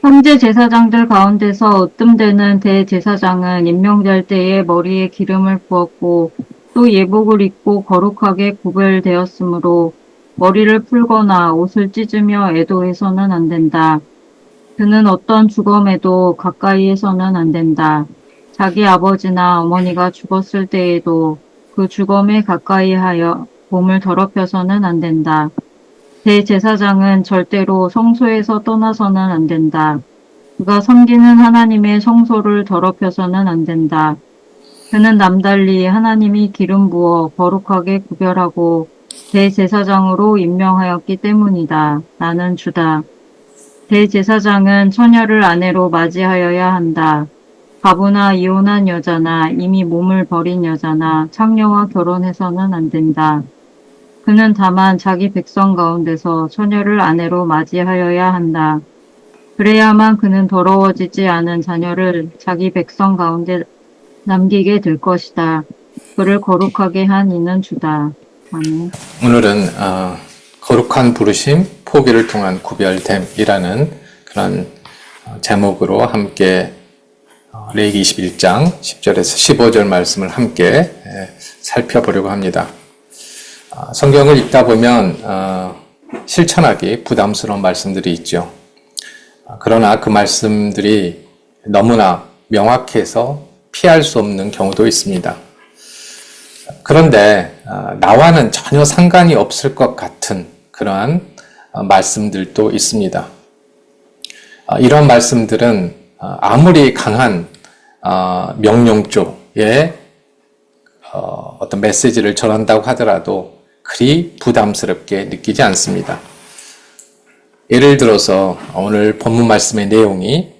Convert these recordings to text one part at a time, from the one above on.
현재 제사장들 가운데서 으뜸되는 대제사장은 임명될 때에 머리에 기름을 부었고 또 예복을 입고 거룩하게 구별되었으므로 머리를 풀거나 옷을 찢으며 애도해서는 안 된다. 그는 어떤 주검에도 가까이해서는 안 된다. 자기 아버지나 어머니가 죽었을 때에도 그 주검에 가까이하여 몸을 더럽혀서는 안 된다. 대제사장은 절대로 성소에서 떠나서는 안 된다. 그가 섬기는 하나님의 성소를 더럽혀서는 안 된다. 그는 남달리 하나님이 기름 부어 거룩하게 구별하고 대제사장으로 임명하였기 때문이다. 나는 주다. 대제사장은 처녀를 아내로 맞이하여야 한다. 과부나 이혼한 여자나 이미 몸을 버린 여자나 창녀와 결혼해서는 안 된다. 그는 다만 자기 백성 가운데서 처녀를 아내로 맞이하여야 한다. 그래야만 그는 더러워지지 않은 자녀를 자기 백성 가운데 남기게 될 것이다. 그를 거룩하게 한 이는 주다. 아멘. 오늘은 거룩한 부르심, 포기를 통한 구별됨이라는 그런 제목으로 함께 레위기 21장 10절에서 15절 말씀을 함께 살펴보려고 합니다. 성경을 읽다 보면 실천하기 부담스러운 말씀들이 있죠. 그러나 그 말씀들이 너무나 명확해서 피할 수 없는 경우도 있습니다. 그런데 나와는 전혀 상관이 없을 것 같은 그러한 말씀들도 있습니다. 이런 말씀들은 아무리 강한 명령조의 어떤 메시지를 전한다고 하더라도 그리 부담스럽게 느끼지 않습니다. 예를 들어서 오늘 본문 말씀의 내용이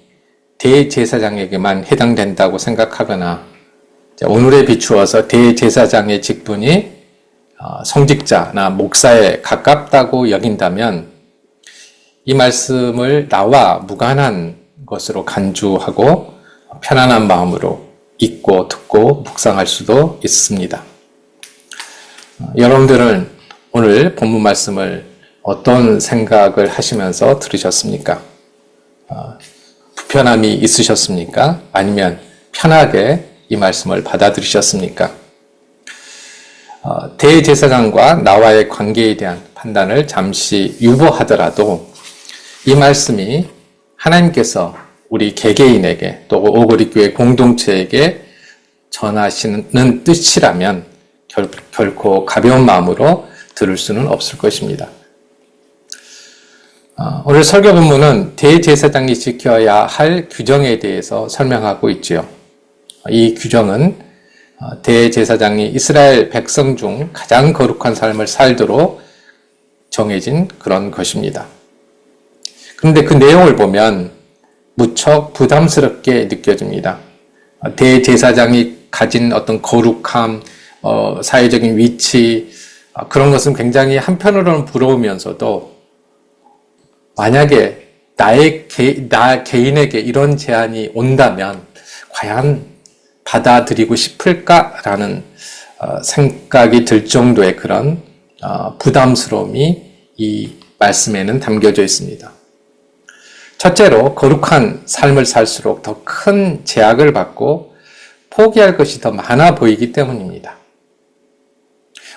대제사장에게만 해당된다고 생각하거나 오늘에 비추어서 대제사장의 직분이 성직자나 목사에 가깝다고 여긴다면 이 말씀을 나와 무관한 것으로 간주하고 편안한 마음으로 읽고 듣고 묵상할 수도 있습니다. 여러분들은 오늘 본문 말씀을 어떤 생각을 하시면서 들으셨습니까? 불편함이 있으셨습니까? 아니면 편하게 이 말씀을 받아들이셨습니까? 대제사장과 나와의 관계에 대한 판단을 잠시 유보하더라도 이 말씀이 하나님께서 우리 개개인에게 또 오거리교회 공동체에게 전하시는 뜻이라면 결코 가벼운 마음으로 들을 수는 없을 것입니다. 오늘 설교 본문은 대제사장이 지켜야 할 규정에 대해서 설명하고 있지요. 이 규정은 대제사장이 이스라엘 백성 중 가장 거룩한 삶을 살도록 정해진 그런 것입니다. 그런데 그 내용을 보면 무척 부담스럽게 느껴집니다. 대제사장이 가진 어떤 거룩함, 사회적인 위치, 그런 것은 굉장히 한편으로는 부러우면서도 만약에 나 개인에게 이런 제안이 온다면 과연 받아들이고 싶을까라는 생각이 들 정도의 그런 부담스러움이 이 말씀에는 담겨져 있습니다. 첫째로 거룩한 삶을 살수록 더 큰 제약을 받고 포기할 것이 더 많아 보이기 때문입니다.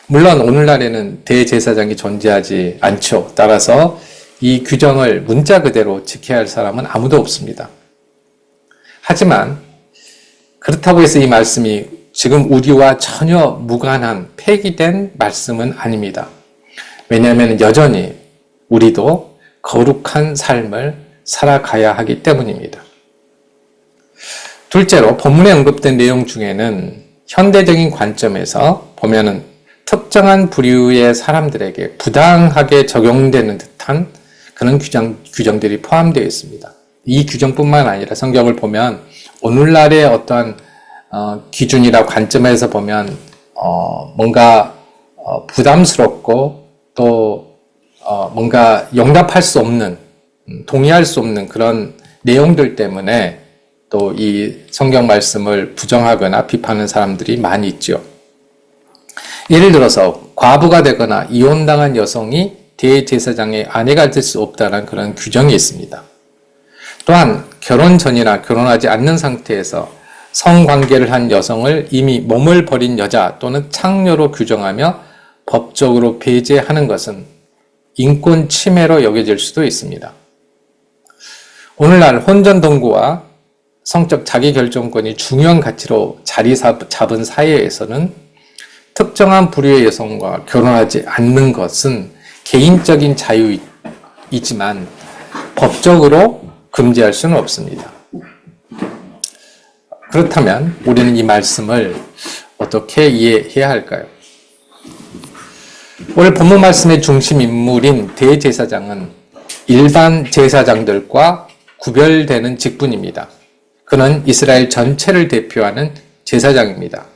물론 오늘날에는 대제사장이 존재하지 않죠. 따라서 이 규정을 문자 그대로 지켜야 할 사람은 아무도 없습니다. 하지만 그렇다고 해서 이 말씀이 지금 우리와 전혀 무관한 폐기된 말씀은 아닙니다. 왜냐하면 여전히 우리도 거룩한 삶을 살아가야 하기 때문입니다. 둘째로 본문에 언급된 내용 중에는 현대적인 관점에서 보면은 특정한 부류의 사람들에게 부당하게 적용되는 듯한 그런 규정들이 포함되어 있습니다. 이 규정뿐만 아니라 성경을 보면 오늘날의 어떠한 기준이나 관점에서 보면 뭔가 부담스럽고 또 뭔가 용납할 수 없는, 동의할 수 없는 그런 내용들 때문에 또 이 성경 말씀을 부정하거나 비판하는 사람들이 많이 있죠. 예를 들어서 과부가 되거나 이혼당한 여성이 대제사장의 아내가 될 수 없다는 그런 규정이 있습니다. 또한 결혼 전이나 결혼하지 않는 상태에서 성관계를 한 여성을 이미 몸을 버린 여자 또는 창녀로 규정하며 법적으로 배제하는 것은 인권 침해로 여겨질 수도 있습니다. 오늘날 혼전 동거와 성적 자기결정권이 중요한 가치로 자리 잡은 사회에서는 특정한 부류의 여성과 결혼하지 않는 것은 개인적인 자유이지만 법적으로 금지할 수는 없습니다. 그렇다면 우리는 이 말씀을 어떻게 이해해야 할까요? 오늘 본문 말씀의 중심 인물인 대제사장은 일반 제사장들과 구별되는 직분입니다. 그는 이스라엘 전체를 대표하는 제사장입니다.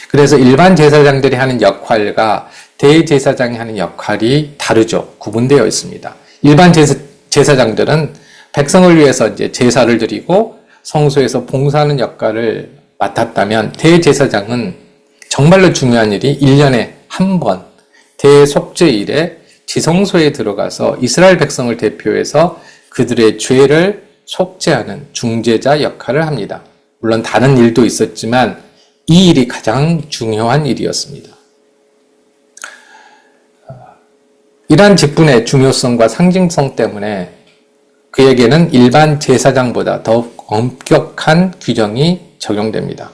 그래서 일반 제사장들이 하는 역할과 대제사장이 하는 역할이 다르죠. 구분되어 있습니다. 일반 제사장들은 백성을 위해서 이제 제사를 드리고 성소에서 봉사하는 역할을 맡았다면 대제사장은 정말로 중요한 일이 1년에 한 번 대속죄일에 지성소에 들어가서 이스라엘 백성을 대표해서 그들의 죄를 속죄하는 중재자 역할을 합니다. 물론 다른 일도 있었지만 이 일이 가장 중요한 일이었습니다. 이러한 직분의 중요성과 상징성 때문에 그에게는 일반 제사장보다 더욱 엄격한 규정이 적용됩니다.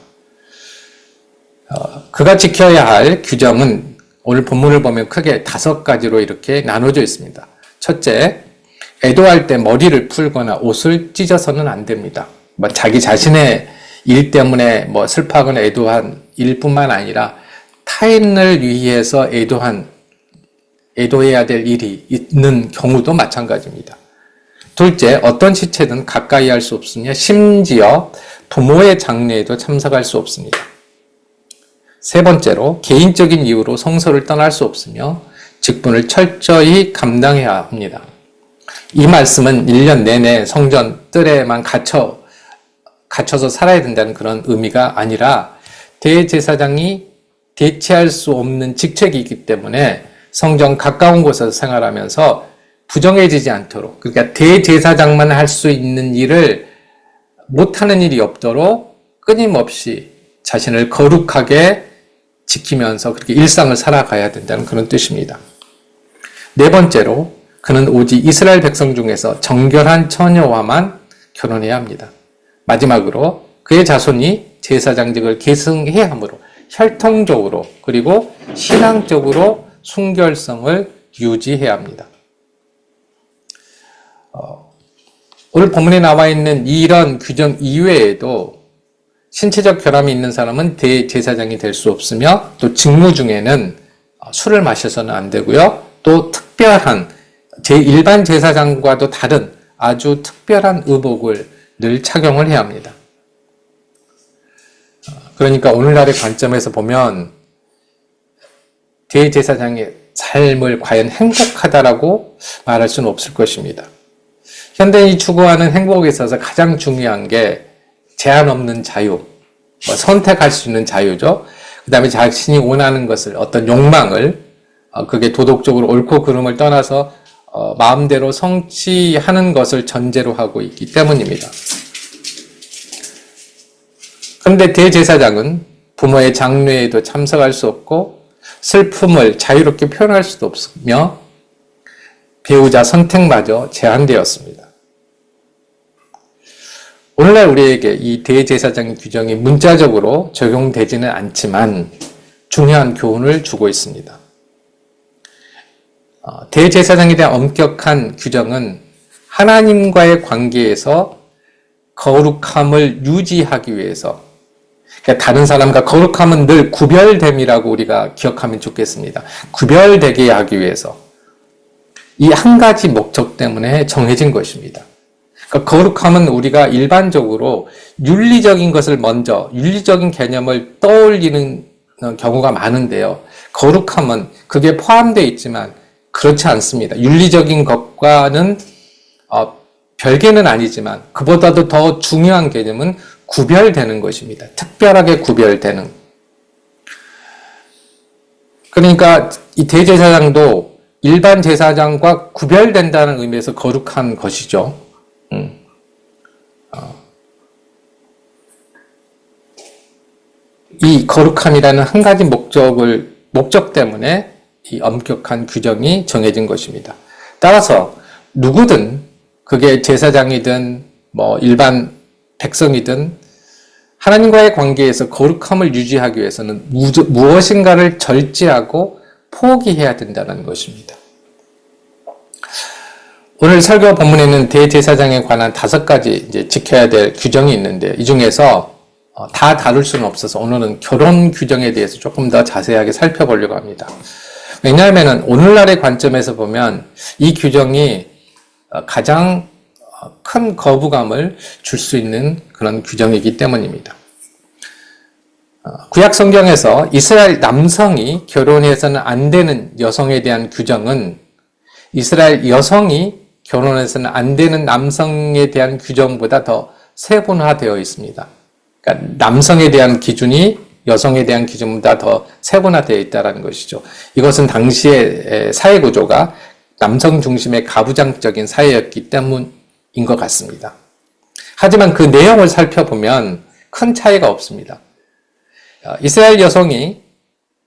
그가 지켜야 할 규정은 오늘 본문을 보면 크게 5가지로 이렇게 나눠져 있습니다. 첫째, 애도할 때 머리를 풀거나 옷을 찢어서는 안 됩니다. 자기 자신의 일 때문에 슬퍼하거나 애도한 일뿐만 아니라 타인을 위해서 애도해야 될 일이 있는 경우도 마찬가지입니다. 둘째, 어떤 시체든 가까이 할 수 없으며 심지어 부모의 장례에도 참석할 수 없습니다. 세 번째로, 개인적인 이유로 성소를 떠날 수 없으며 직분을 철저히 감당해야 합니다. 이 말씀은 1년 내내 성전 뜰에만 갇혀서 살아야 된다는 그런 의미가 아니라 대제사장이 대체할 수 없는 직책이기 때문에 성전 가까운 곳에서 생활하면서 부정해지지 않도록, 그러니까 대제사장만 할 수 있는 일을 못하는 일이 없도록 끊임없이 자신을 거룩하게 지키면서 그렇게 일상을 살아가야 된다는 그런 뜻입니다. 네 번째로, 그는 오직 이스라엘 백성 중에서 정결한 처녀와만 결혼해야 합니다. 마지막으로 그의 자손이 제사장직을 계승해야 하므로 혈통적으로 그리고 신앙적으로 순결성을 유지해야 합니다. 오늘 본문에 나와 있는 이런 규정 이외에도 신체적 결함이 있는 사람은 대제사장이 될 수 없으며 또 직무 중에는 술을 마셔서는 안 되고요. 또 특별한 일반 제사장과도 다른 아주 특별한 의복을 늘 착용을 해야 합니다. 그러니까 오늘날의 관점에서 보면 대제사장의 삶을 과연 행복하다라고 말할 수는 없을 것입니다. 현대인이 추구하는 행복에 있어서 가장 중요한 게 제한 없는 자유, 선택할 수 있는 자유죠. 그 다음에 자신이 원하는 것을, 어떤 욕망을, 그게 도덕적으로 옳고 그름을 떠나서 마음대로 성취하는 것을 전제로 하고 있기 때문입니다. 그런데 대제사장은 부모의 장례에도 참석할 수 없고 슬픔을 자유롭게 표현할 수도 없으며 배우자 선택마저 제한되었습니다. 오늘날 우리에게 이 대제사장의 규정이 문자적으로 적용되지는 않지만 중요한 교훈을 주고 있습니다. 대제사장에 대한 엄격한 규정은 하나님과의 관계에서 거룩함을 유지하기 위해서, 그러니까 다른 사람과 거룩함은 늘 구별됨이라고 우리가 기억하면 좋겠습니다. 구별되게 하기 위해서 이 한 가지 목적 때문에 정해진 것입니다. 그러니까 거룩함은 우리가 일반적으로 윤리적인 것을 먼저, 윤리적인 개념을 떠올리는 경우가 많은데요. 거룩함은 그게 포함되어 있지만 그렇지 않습니다. 윤리적인 것과는 별개는 아니지만 그보다도 더 중요한 개념은 구별되는 것입니다. 특별하게 구별되는. 그러니까 이 대제사장도 일반 제사장과 구별된다는 의미에서 거룩한 것이죠. 이 거룩함이라는 한 가지 목적 때문에 이 엄격한 규정이 정해진 것입니다. 따라서 누구든 그게 제사장이든 일반 백성이든 하나님과의 관계에서 거룩함을 유지하기 위해서는 무엇인가를 절제하고 포기해야 된다는 것입니다. 오늘 설교 본문에는 대제사장에 관한 5가지 이제 지켜야 될 규정이 있는데 이 중에서 다 다룰 수는 없어서 오늘은 결혼 규정에 대해서 조금 더 자세하게 살펴보려고 합니다. 왜냐하면 오늘날의 관점에서 보면 이 규정이 가장 큰 거부감을 줄 수 있는 그런 규정이기 때문입니다. 구약 성경에서 이스라엘 남성이 결혼해서는 안 되는 여성에 대한 규정은 이스라엘 여성이 결혼해서는 안 되는 남성에 대한 규정보다 더 세분화되어 있습니다. 그러니까 남성에 대한 기준이 여성에 대한 기준보다 더 세분화되어 있다는 것이죠. 이것은 당시의 사회 구조가 남성 중심의 가부장적인 사회였기 때문인 것 같습니다. 하지만 그 내용을 살펴보면 큰 차이가 없습니다. 이스라엘 여성이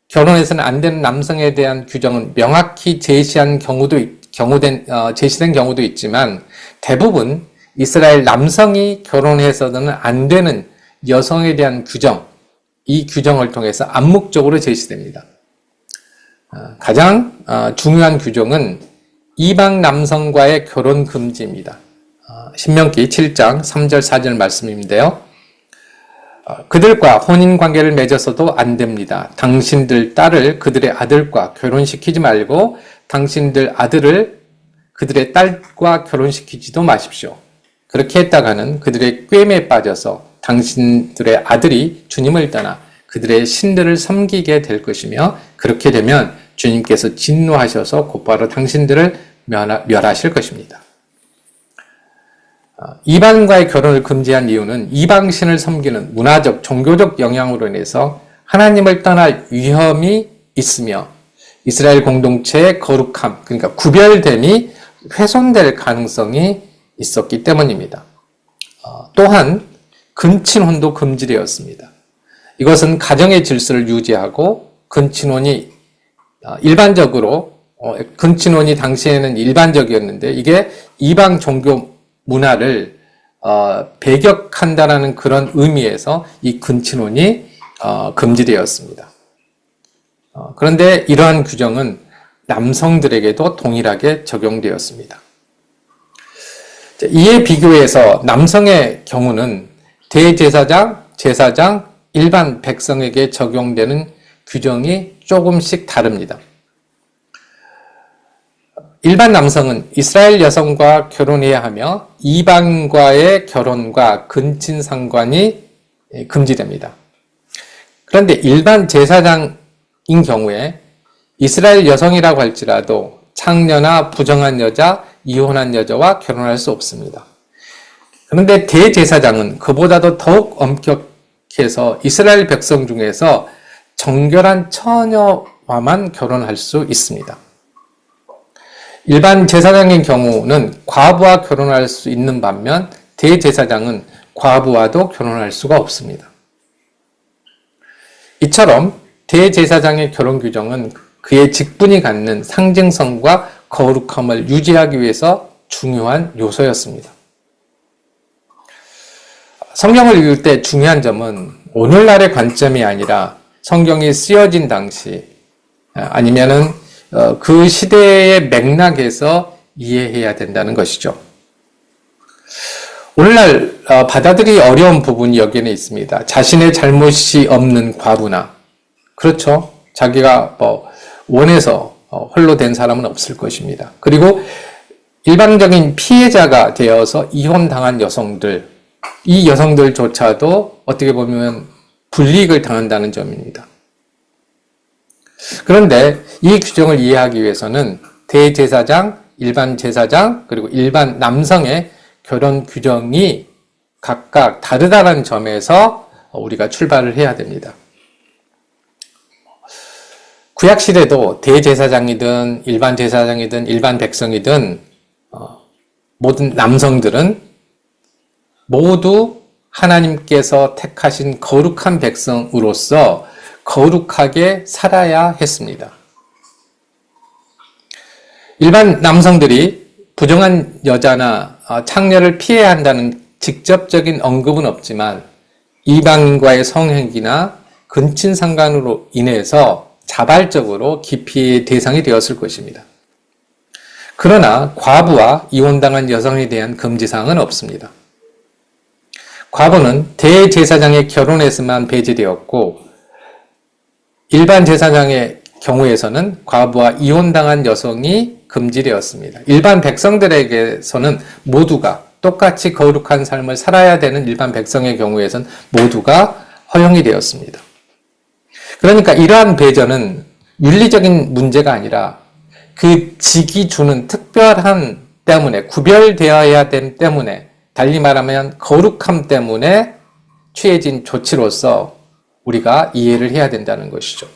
결혼해서는 안 되는 남성에 대한 규정은 명확히 제시된 경우도 있지만 대부분 이스라엘 남성이 결혼해서는 안 되는 여성에 대한 규정, 이 규정을 통해서 암묵적으로 제시됩니다. 가장 중요한 규정은 이방 남성과의 결혼 금지입니다. 신명기 7장 3절 4절 말씀인데요. 그들과 혼인관계를 맺어서도 안 됩니다. 당신들 딸을 그들의 아들과 결혼시키지 말고 당신들 아들을 그들의 딸과 결혼시키지도 마십시오. 그렇게 했다가는 그들의 꾀임에 빠져서 당신들의 아들이 주님을 떠나 그들의 신들을 섬기게 될 것이며 그렇게 되면 주님께서 진노하셔서 곧바로 당신들을 멸하실 것입니다. 이방과의 결혼을 금지한 이유는 이방신을 섬기는 문화적, 종교적 영향으로 인해서 하나님을 떠날 위험이 있으며 이스라엘 공동체의 거룩함, 그러니까 구별됨이 훼손될 가능성이 있었기 때문입니다. 또한 근친혼도 금지되었습니다. 이것은 가정의 질서를 유지하고 근친혼이 근친혼이 당시에는 일반적이었는데 이게 이방 종교 문화를 배격한다라는 그런 의미에서 이 근친혼이 금지되었습니다. 그런데 이러한 규정은 남성들에게도 동일하게 적용되었습니다. 이에 비교해서 남성의 경우는 대제사장, 제사장, 일반 백성에게 적용되는 규정이 조금씩 다릅니다. 일반 남성은 이스라엘 여성과 결혼해야 하며 이방과의 결혼과 근친 상관이 금지됩니다. 그런데 일반 제사장인 경우에 이스라엘 여성이라고 할지라도 창녀나 부정한 여자, 이혼한 여자와 결혼할 수 없습니다. 그런데 대제사장은 그보다도 더욱 엄격해서 이스라엘 백성 중에서 정결한 처녀와만 결혼할 수 있습니다. 일반 제사장인 경우는 과부와 결혼할 수 있는 반면 대제사장은 과부와도 결혼할 수가 없습니다. 이처럼 대제사장의 결혼 규정은 그의 직분이 갖는 상징성과 거룩함을 유지하기 위해서 중요한 요소였습니다. 성경을 읽을 때 중요한 점은 오늘날의 관점이 아니라 성경이 쓰여진 당시 아니면은 그 시대의 맥락에서 이해해야 된다는 것이죠. 오늘날 받아들이기 어려운 부분이 여기에는 있습니다. 자신의 잘못이 없는 과부나 그렇죠. 자기가 원해서 홀로 된 사람은 없을 것입니다. 그리고 일반적인 피해자가 되어서 이혼당한 여성들, 이 여성들조차도 어떻게 보면 불이익을 당한다는 점입니다. 그런데 이 규정을 이해하기 위해서는 대제사장, 일반 제사장, 그리고 일반 남성의 결혼 규정이 각각 다르다는 점에서 우리가 출발을 해야 됩니다. 구약시대도 대제사장이든 일반 제사장이든 일반 백성이든 모든 남성들은 모두 하나님께서 택하신 거룩한 백성으로서 거룩하게 살아야 했습니다. 일반 남성들이 부정한 여자나 창녀를 피해야 한다는 직접적인 언급은 없지만 이방인과의 성행위나 근친상간으로 인해서 자발적으로 기피의 대상이 되었을 것입니다. 그러나 과부와 이혼당한 여성에 대한 금지사항은 없습니다. 과부는 대제사장의 결혼에서만 배제되었고 일반 제사장의 경우에서는 과부와 이혼당한 여성이 금지되었습니다. 일반 백성들에게서는 모두가 똑같이 거룩한 삶을 살아야 되는 일반 백성의 경우에선 모두가 허용이 되었습니다. 그러니까 이러한 배제는 윤리적인 문제가 아니라 그 직이 주는 특별함 때문에, 구별되어야 됨 때문에, 달리 말하면 거룩함 때문에 취해진 조치로서 우리가 이해를 해야 된다는 것이죠.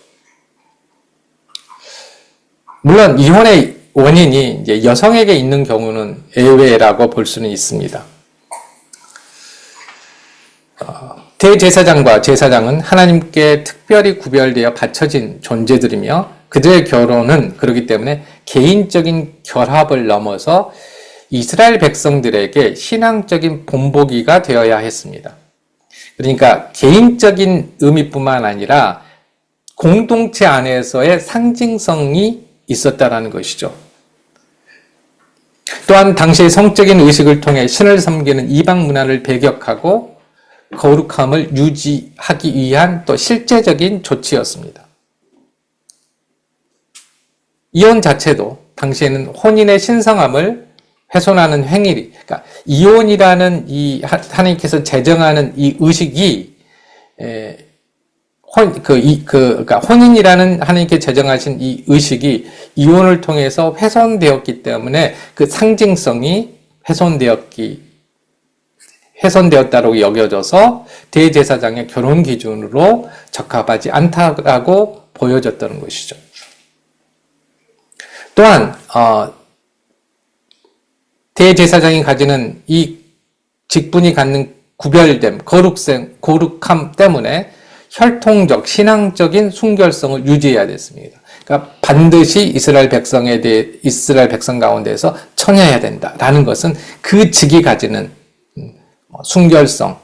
물론 이혼의 원인이 이제 여성에게 있는 경우는 예외라고 볼 수는 있습니다. 대제사장과 제사장은 하나님께 특별히 구별되어 바쳐진 존재들이며 그들의 결혼은 그렇기 때문에 개인적인 결합을 넘어서 이스라엘 백성들에게 신앙적인 본보기가 되어야 했습니다. 그러니까 개인적인 의미뿐만 아니라 공동체 안에서의 상징성이 있었다라는 것이죠. 또한 당시의 성적인 의식을 통해 신을 섬기는 이방 문화를 배격하고 거룩함을 유지하기 위한 또 실제적인 조치였습니다. 이혼 자체도 당시에는 혼인의 신성함을 훼손하는 행위, 그러니까 이혼이라는 이 하나님께서 제정하는 이 의식이 그러니까 혼인이라는 하나님께 제정하신 이 의식이 이혼을 통해서 훼손되었기 때문에 그 상징성이 훼손되었다고 여겨져서 대제사장의 결혼 기준으로 적합하지 않다라고 보여졌다는 것이죠. 또한 대제사장이 가지는 이 직분이 갖는 구별됨, 거룩함 때문에 혈통적, 신앙적인 순결성을 유지해야 됐습니다. 그러니까 반드시 이스라엘 백성 가운데서 청해야 된다라는 것은 그 직이 가지는 순결성,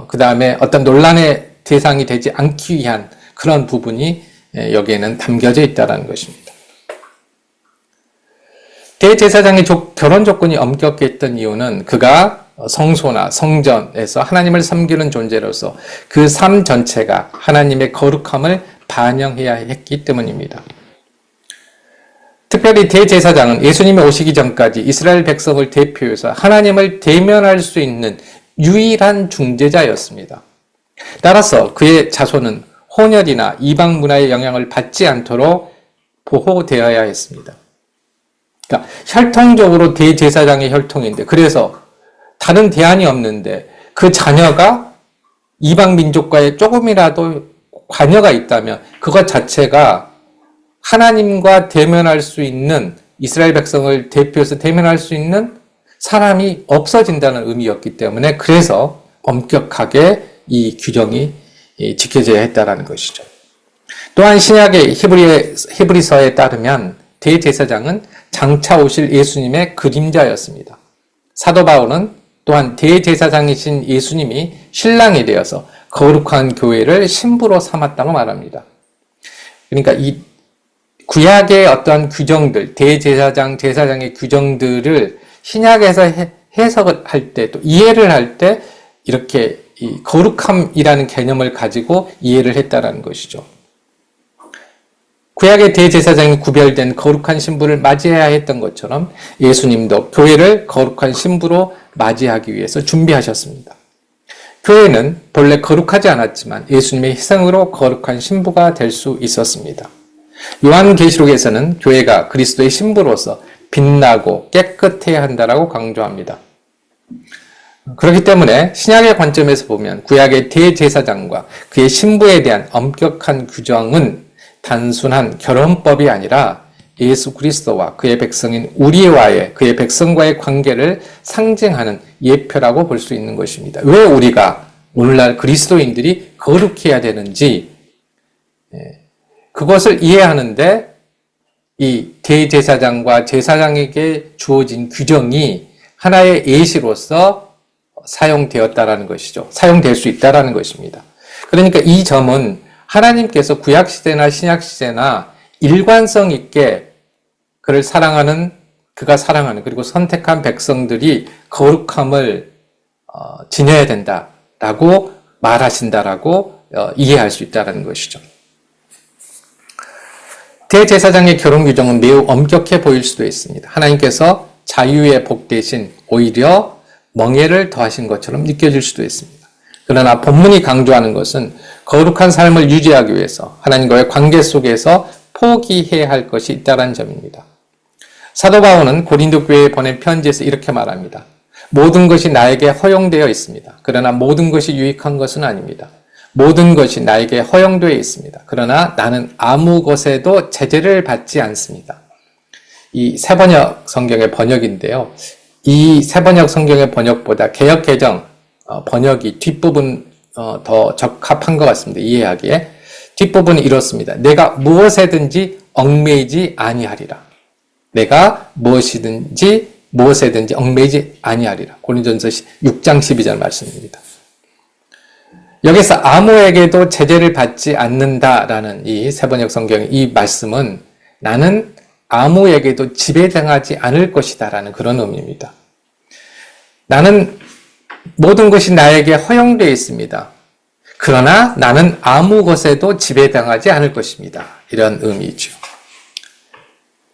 그 다음에 어떤 논란의 대상이 되지 않기 위한 그런 부분이 여기에는 담겨져 있다는 것입니다. 대제사장의 결혼 조건이 엄격했던 이유는 그가 성소나 성전에서 하나님을 섬기는 존재로서 그 삶 전체가 하나님의 거룩함을 반영해야 했기 때문입니다. 특별히 대제사장은 예수님이 오시기 전까지 이스라엘 백성을 대표해서 하나님을 대면할 수 있는 유일한 중재자였습니다. 따라서 그의 자손은 혼혈이나 이방 문화의 영향을 받지 않도록 보호되어야 했습니다. 그러니까 혈통적으로 대제사장의 혈통인데, 그래서 다른 대안이 없는데 그 자녀가 이방 민족과의 조금이라도 관여가 있다면 그것 자체가 하나님과 대면할 수 있는, 이스라엘 백성을 대표해서 대면할 수 있는 사람이 없어진다는 의미였기 때문에 그래서 엄격하게 이 규정이 지켜져야 했다는 것이죠. 또한 신약의 히브리서에 따르면 대제사장은 장차 오실 예수님의 그림자였습니다. 사도 바울은 또한 대제사장이신 예수님이 신랑이 되어서 거룩한 교회를 신부로 삼았다고 말합니다. 그러니까 이 구약의 어떤 규정들, 대제사장, 제사장의 규정들을 신약에서 해석을 할 때, 또 이해를 할 때 이렇게 이 거룩함이라는 개념을 가지고 이해를 했다라는 것이죠. 구약의 대제사장이 구별된 거룩한 신부를 맞이해야 했던 것처럼 예수님도 교회를 거룩한 신부로 맞이하기 위해서 준비하셨습니다. 교회는 본래 거룩하지 않았지만 예수님의 희생으로 거룩한 신부가 될 수 있었습니다. 요한계시록에서는 교회가 그리스도의 신부로서 빛나고 깨끗해야 한다라고 강조합니다. 그렇기 때문에 신약의 관점에서 보면 구약의 대제사장과 그의 신부에 대한 엄격한 규정은 단순한 결혼법이 아니라 예수 그리스도와 그의 백성인 우리와의 그의 백성과의 관계를 상징하는 예표라고 볼 수 있는 것입니다. 왜 우리가 오늘날 그리스도인들이 거룩해야 되는지 그것을 이해하는데 이 대제사장과 제사장에게 주어진 규정이 하나의 예시로서 사용되었다라는 것이죠. 사용될 수 있다라는 것입니다. 그러니까 이 점은 하나님께서 구약시대나 신약시대나 일관성 있게 그가 사랑하는 그리고 선택한 백성들이 거룩함을 지녀야 된다라고 말하신다라고 이해할 수 있다는 것이죠. 대제사장의 결혼 규정은 매우 엄격해 보일 수도 있습니다. 하나님께서 자유의 복 대신 오히려 멍해를 더하신 것처럼 느껴질 수도 있습니다. 그러나 본문이 강조하는 것은 거룩한 삶을 유지하기 위해서 하나님과의 관계 속에서 포기해야 할 것이 있다는 점입니다. 사도 바울은 고린도 교회에 보낸 편지에서 이렇게 말합니다. 모든 것이 나에게 허용되어 있습니다. 그러나 모든 것이 유익한 것은 아닙니다. 모든 것이 나에게 허용되어 있습니다. 그러나 나는 아무 것에도 제재를 받지 않습니다. 이 새번역 성경의 번역인데요. 이 새번역 성경의 번역보다 개역개정 번역이 뒷부분 더 적합한 것 같습니다. 이해하기에. 뒷부분이 이렇습니다. 내가 무엇에든지 얽매이지 아니하리라. 내가 무엇에든지 얽매이지 아니하리라. 고린도전서 6장 12절 말씀입니다. 여기서 아무에게도 제재를 받지 않는다라는 이 새번역 성경의 이 말씀은 나는 아무에게도 지배당하지 않을 것이다라는 그런 의미입니다. 나는 모든 것이 나에게 허용되어 있습니다. 그러나 나는 아무 것에도 지배당하지 않을 것입니다. 이런 의미죠.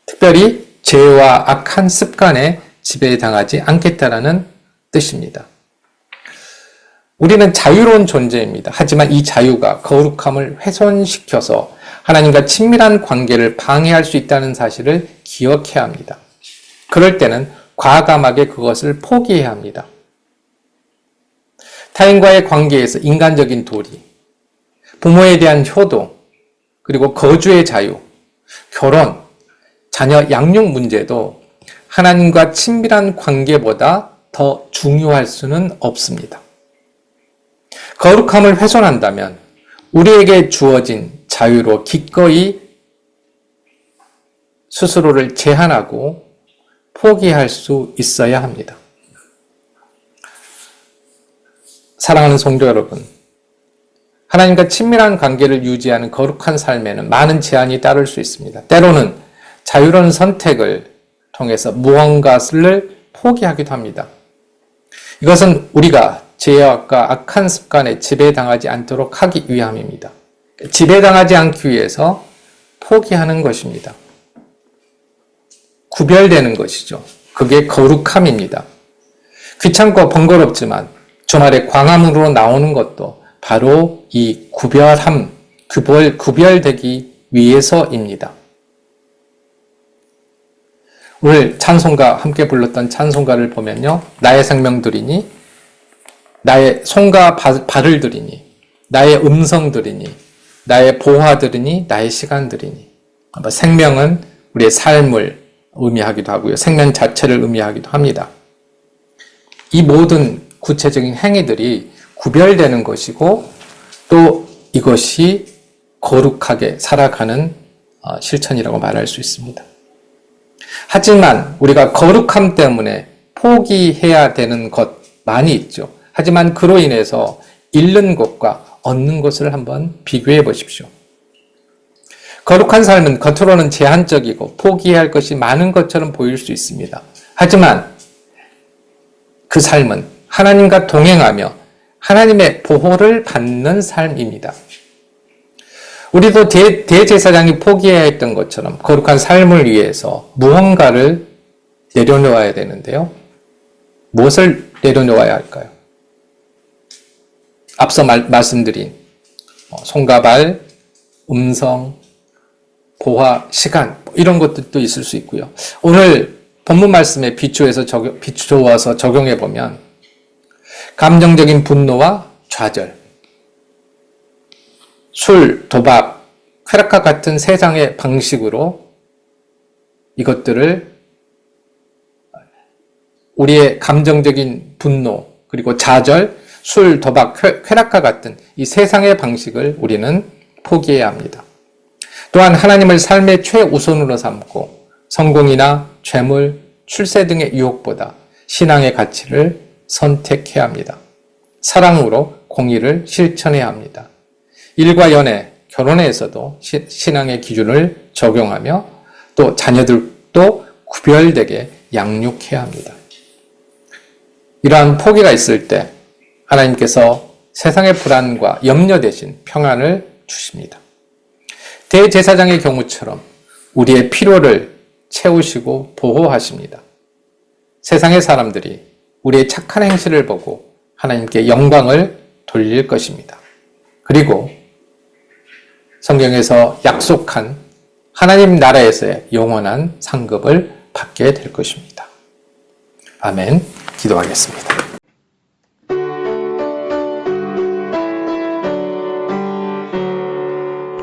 특별히 죄와 악한 습관에 지배당하지 않겠다라는 뜻입니다. 우리는 자유로운 존재입니다. 하지만 이 자유가 거룩함을 훼손시켜서 하나님과 친밀한 관계를 방해할 수 있다는 사실을 기억해야 합니다. 그럴 때는 과감하게 그것을 포기해야 합니다. 타인과의 관계에서 인간적인 도리, 부모에 대한 효도, 그리고 거주의 자유, 결혼, 자녀 양육 문제도 하나님과 친밀한 관계보다 더 중요할 수는 없습니다. 거룩함을 훼손한다면 우리에게 주어진 자유로 기꺼이 스스로를 제한하고 포기할 수 있어야 합니다. 사랑하는 성도 여러분, 하나님과 친밀한 관계를 유지하는 거룩한 삶에는 많은 제한이 따를 수 있습니다. 때로는 자유로운 선택을 통해서 무언가를 포기하기도 합니다. 이것은 우리가 죄악과 악한 습관에 지배당하지 않도록 하기 위함입니다. 지배당하지 않기 위해서 포기하는 것입니다. 구별되는 것이죠. 그게 거룩함입니다. 귀찮고 번거롭지만 주말에 광화문으로 나오는 것도 바로 이 구별되기 위해서입니다. 오늘 찬송가 함께 불렀던 찬송가를 보면요. 나의 생명 드리니, 나의 손과 발을 드리니, 나의 음성 드리니, 나의 보화 드리니, 나의 시간 드리니. 생명은 우리의 삶을 의미하기도 하고요. 생명 자체를 의미하기도 합니다. 이 모든 구체적인 행위들이 구별되는 것이고 또 이것이 거룩하게 살아가는 실천이라고 말할 수 있습니다. 하지만 우리가 거룩함 때문에 포기해야 되는 것 많이 있죠. 하지만 그로 인해서 잃는 것과 얻는 것을 한번 비교해 보십시오. 거룩한 삶은 겉으로는 제한적이고 포기해야 할 것이 많은 것처럼 보일 수 있습니다. 하지만 그 삶은 하나님과 동행하며 하나님의 보호를 받는 삶입니다. 우리도 대제사장이 포기해야 했던 것처럼 거룩한 삶을 위해서 무언가를 내려놓아야 되는데요. 무엇을 내려놓아야 할까요? 앞서 말씀드린 손과 발, 음성, 보화, 시간 이런 것들도 있을 수 있고요. 오늘 본문 말씀에 비추어서 적용해 보면 감정적인 분노와 좌절, 술, 도박, 쾌락과 같은 세상의 방식으로 이것들을 우리의 감정적인 분노, 그리고 좌절, 술, 도박, 쾌락과 같은 이 세상의 방식을 우리는 포기해야 합니다. 또한 하나님을 삶의 최우선으로 삼고 성공이나 재물, 출세 등의 유혹보다 신앙의 가치를 선택해야 합니다. 사랑으로 공의를 실천해야 합니다. 일과 연애, 결혼에서도 신앙의 기준을 적용하며 또 자녀들도 구별되게 양육해야 합니다. 이러한 포기가 있을 때 하나님께서 세상의 불안과 염려 대신 평안을 주십니다. 대제사장의 경우처럼 우리의 필요를 채우시고 보호하십니다. 세상의 사람들이 우리의 착한 행실을 보고 하나님께 영광을 돌릴 것입니다. 그리고 성경에서 약속한 하나님 나라에서의 영원한 상급을 받게 될 것입니다. 아멘. 기도하겠습니다.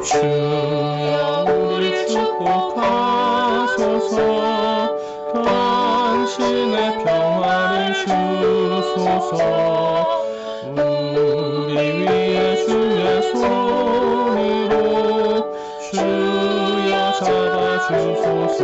주여 우리 축복하소서. 당신의 평화를 주소서. 우리 위에 주의 손으로 주여 잡아주소서.